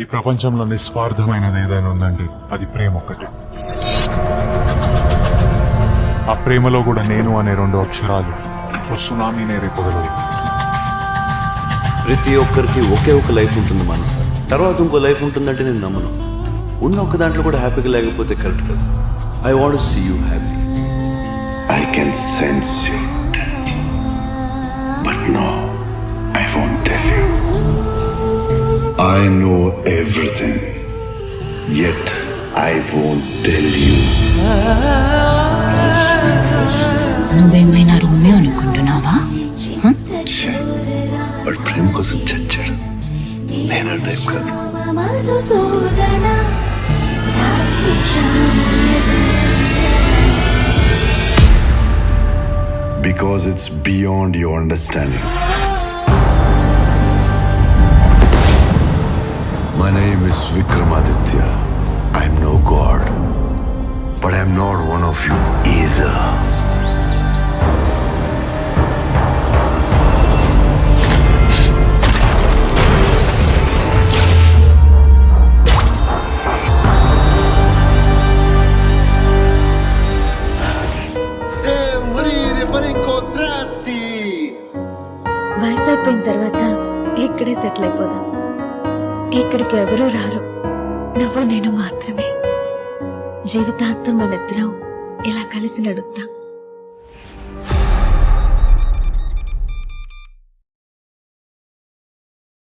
ఈ ప్రపంచంలో నిస్వార్థమైనది ఏదైనా ఉందంటే అది ప్రేమ ఒక్కటే. ఆ ప్రేమలో కూడా నేను అనే 2 అక్షరాలు ఓ సునామీనే రేపగలవు. ప్రతి ఒక్కరికి ఒకే ఒక లైఫ్ ఉంటుంది మన తర్వాత ఇంకో లైఫ్ ఉంటుందంటే నేను నమ్మను. ఉన్న ఒక్క దాంట్లో కూడా హ్యాపీగా లేకపోతే కరెక్ట్ కదా. I want see you happy. I can sense your death, but no, I won't tell you. I know everything, yet I won't tell you. నువ్వేమైనా రోమియో అనుకుంటున్నావా? వాడు ప్రేమ కోసం చచ్చాడు. నేను టైప్ కాదు. Because it's beyond your understanding. My name is Vikramaditya. I'm no god, but I'm not one of you either. వయసు అయిపోయిన తర్వాత ఇక్కడే సెటిల్ అయిపోదాం. ఇక్కడికి ఎవరూ రారు, నువ్వు నేను మాత్రమే. జీవితాంతం మనిద్దరం ఇలా కలిసి నడుద్దాం.